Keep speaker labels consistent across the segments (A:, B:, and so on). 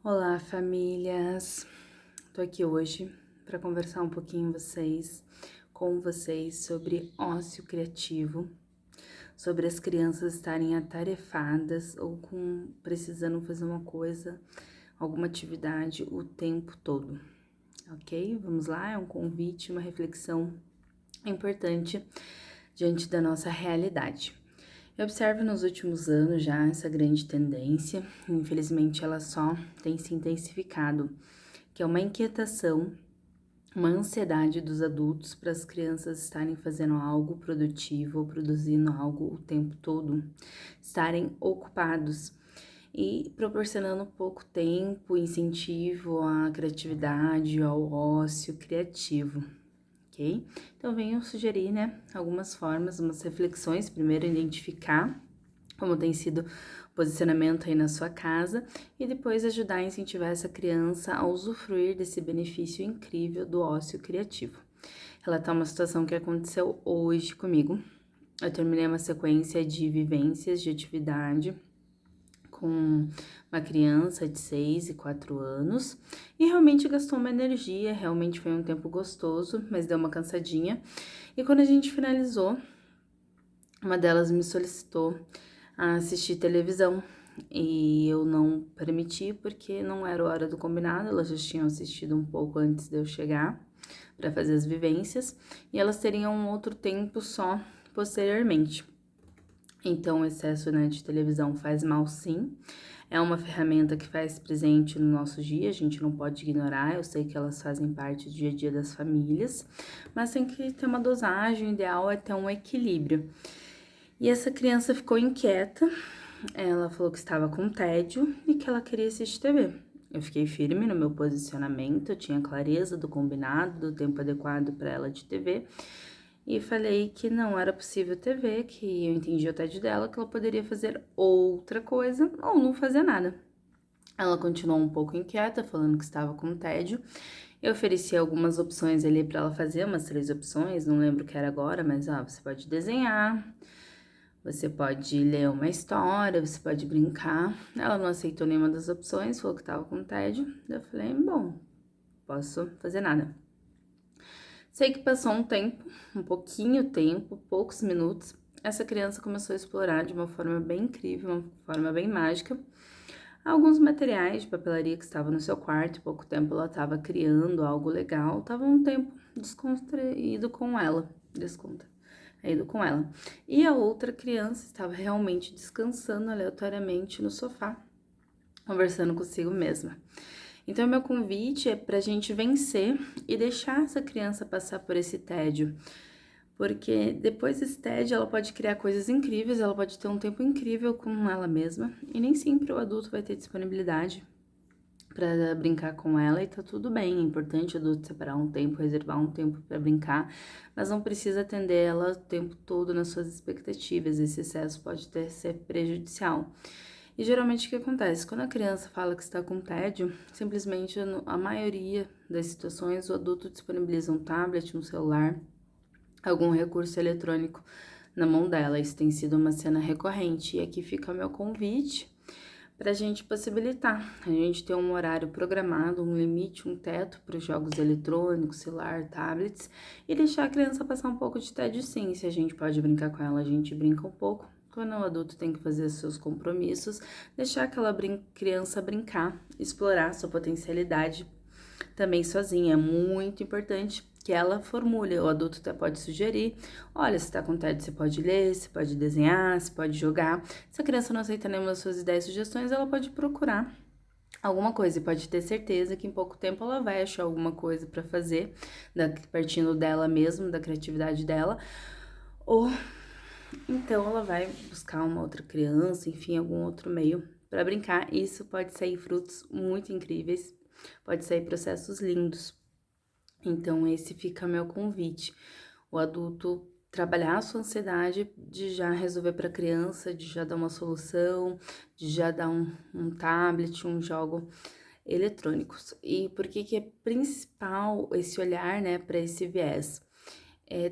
A: Olá, famílias! Tô aqui hoje para conversar um pouquinho com vocês sobre ócio criativo, sobre as crianças estarem atarefadas ou precisando fazer uma coisa, alguma atividade o tempo todo, ok? Vamos lá, é um convite, uma reflexão importante diante da nossa realidade. Eu observo nos últimos anos já essa grande tendência, infelizmente ela só tem se intensificado, que é uma inquietação, uma ansiedade dos adultos para as crianças estarem fazendo algo produtivo ou produzindo algo o tempo todo, estarem ocupados e proporcionando pouco tempo, incentivo à criatividade, ao ócio criativo. Ok? Então, venho sugerir, algumas formas, umas reflexões. Primeiro, identificar como tem sido o posicionamento aí na sua casa e depois ajudar a incentivar essa criança a usufruir desse benefício incrível do ócio criativo. Relatar uma situação que aconteceu hoje comigo. Eu terminei uma sequência de vivências de atividade com uma criança de 6 e 4 anos e realmente gastou uma energia, realmente foi um tempo gostoso, mas deu uma cansadinha. E quando a gente finalizou, uma delas me solicitou a assistir televisão e eu não permiti porque não era a hora do combinado, elas já tinham assistido um pouco antes de eu chegar para fazer as vivências e elas teriam um outro tempo só posteriormente. Então, o excesso, de televisão faz mal, sim. É uma ferramenta que faz presente no nosso dia, a gente não pode ignorar. Eu sei que elas fazem parte do dia a dia das famílias, mas tem que ter uma dosagem. O ideal é ter um equilíbrio. E essa criança ficou inquieta. Ela falou que estava com tédio e que ela queria assistir TV. Eu fiquei firme no meu posicionamento, eu tinha clareza do combinado, do tempo adequado para ela de TV. E falei que não era possível TV, que eu entendi o TED dela, que ela poderia fazer outra coisa ou não fazer nada. Ela continuou um pouco inquieta, falando que estava com tédio. Eu ofereci algumas opções ali para ela fazer, umas 3 opções, não lembro o que era agora, mas você pode desenhar, você pode ler uma história, você pode brincar. Ela não aceitou nenhuma das opções, falou que estava com tédio. Eu falei, bom, posso fazer nada. Sei que passou um tempo, um pouquinho tempo, poucos minutos, essa criança começou a explorar de uma forma bem incrível, uma forma bem mágica, alguns materiais de papelaria que estavam no seu quarto. Em pouco tempo ela estava criando algo legal, estava um tempo descontraído com ela, descontraído com ela. E a outra criança estava realmente descansando aleatoriamente no sofá, conversando consigo mesma. Então, meu convite é para a gente vencer e deixar essa criança passar por esse tédio, porque depois desse tédio ela pode criar coisas incríveis, ela pode ter um tempo incrível com ela mesma, e nem sempre o adulto vai ter disponibilidade para brincar com ela, e tá tudo bem. É importante o adulto separar um tempo, reservar um tempo para brincar, mas não precisa atender ela o tempo todo nas suas expectativas. Esse excesso pode ser prejudicial. E geralmente o que acontece? Quando a criança fala que está com tédio, simplesmente a maioria das situações o adulto disponibiliza um tablet, um celular, algum recurso eletrônico na mão dela. Isso tem sido uma cena recorrente. E aqui fica o meu convite para a gente possibilitar. A gente ter um horário programado, um limite, um teto para os jogos eletrônicos, celular, tablets, e deixar a criança passar um pouco de tédio, sim. Se a gente pode brincar com ela, a gente brinca um pouco. Quando o adulto tem que fazer seus compromissos, deixar aquela criança brincar, explorar sua potencialidade também sozinha. É muito importante que ela formule. O adulto até pode sugerir: olha, se tá com tédio, você pode ler, você pode desenhar, você pode jogar. Se a criança não aceita nenhuma das suas ideias e sugestões, ela pode procurar alguma coisa, e pode ter certeza que em pouco tempo ela vai achar alguma coisa para fazer, partindo dela mesma, da criatividade dela, ou então ela vai buscar uma outra criança, enfim, algum outro meio para brincar. Isso pode sair frutos muito incríveis, pode sair processos lindos. Então, esse fica meu convite. O adulto trabalhar a sua ansiedade de já resolver para a criança, de já dar uma solução, de já dar um tablet, um jogo eletrônicos. E por que é principal esse olhar, para esse viés?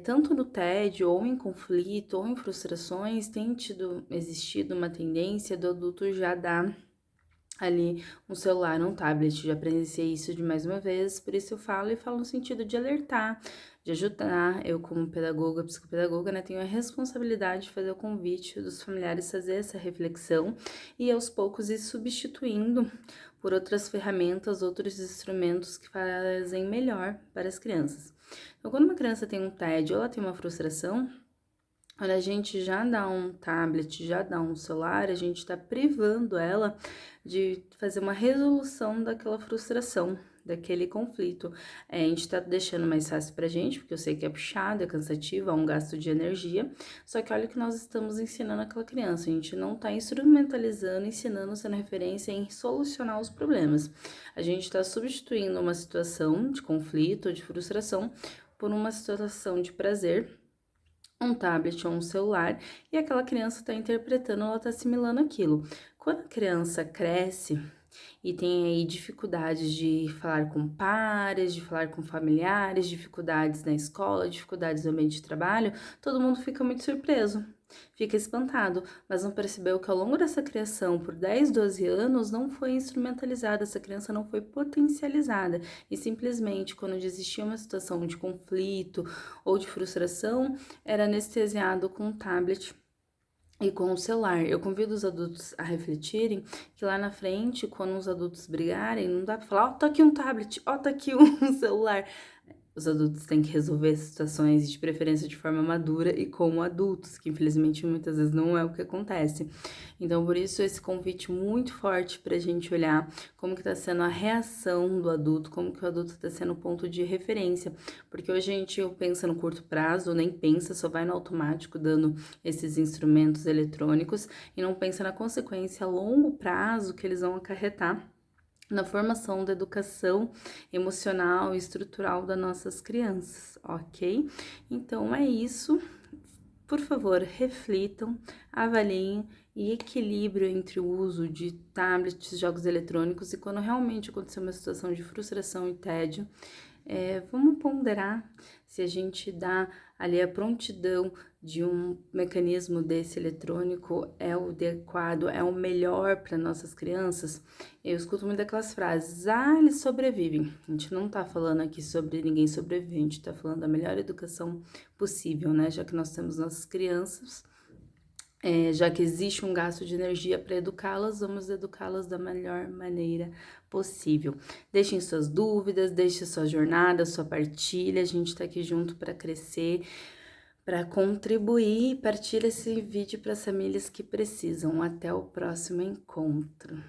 A: Tanto no tédio, ou em conflito, ou em frustrações, tem existido uma tendência do adulto já dar ali um celular, um tablet. Já presenciei isso de mais uma vez, por isso eu falo no sentido de alertar, de ajudar. Eu, como pedagoga, psicopedagoga, né, tenho a responsabilidade de fazer o convite dos familiares fazer essa reflexão e aos poucos ir substituindo por outras ferramentas, outros instrumentos que fazem melhor para as crianças. Então, quando uma criança tem um tédio ou ela tem uma frustração, quando a gente já dá um tablet, já dá um celular, a gente está privando ela de fazer uma resolução daquela frustração, daquele conflito. A gente tá deixando mais fácil pra gente, porque eu sei que é puxado, é cansativo, é um gasto de energia. Só que olha o que nós estamos ensinando aquela criança. A gente não tá instrumentalizando, ensinando, sendo referência em solucionar os problemas. A gente está substituindo uma situação de conflito ou de frustração por uma situação de prazer, um tablet ou um celular, e aquela criança está interpretando, ela está assimilando aquilo. Quando a criança cresce e tem aí dificuldades de falar com pares, de falar com familiares, dificuldades na escola, dificuldades no ambiente de trabalho, todo mundo fica muito surpreso, fica espantado, mas não percebeu que ao longo dessa criação, por 10, 12 anos, não foi instrumentalizada, essa criança não foi potencializada, e simplesmente quando existia uma situação de conflito ou de frustração, era anestesiado com um tablet e com o celular. Eu convido os adultos a refletirem que lá na frente, quando os adultos brigarem, não dá pra falar, ó, tá aqui um tablet, ó, tá aqui um celular. Os adultos têm que resolver situações, de preferência de forma madura e como adultos, que infelizmente muitas vezes não é o que acontece. Então, por isso, esse convite muito forte pra gente olhar como que tá sendo a reação do adulto, como que o adulto tá sendo o ponto de referência. Porque hoje a gente pensa no curto prazo, nem pensa, só vai no automático dando esses instrumentos eletrônicos e não pensa na consequência a longo prazo que eles vão acarretar na formação da educação emocional e estrutural das nossas crianças, ok? Então é isso. Por favor, reflitam, avaliem e equilíbrio entre o uso de tablets, jogos eletrônicos e quando realmente acontecer uma situação de frustração e tédio, vamos ponderar se a gente dá ali a prontidão de um mecanismo desse eletrônico é o adequado, é o melhor para nossas crianças. Eu escuto muito aquelas frases, eles sobrevivem. A gente não tá falando aqui sobre ninguém sobreviver, a gente tá falando da melhor educação possível, né? Já que nós temos nossas crianças, já que existe um gasto de energia para educá-las, vamos educá-las da melhor maneira possível. Deixem suas dúvidas, deixem sua jornada, sua partilha, a gente está aqui junto para crescer, para contribuir. Partilha esse vídeo para as famílias que precisam. Até o próximo encontro.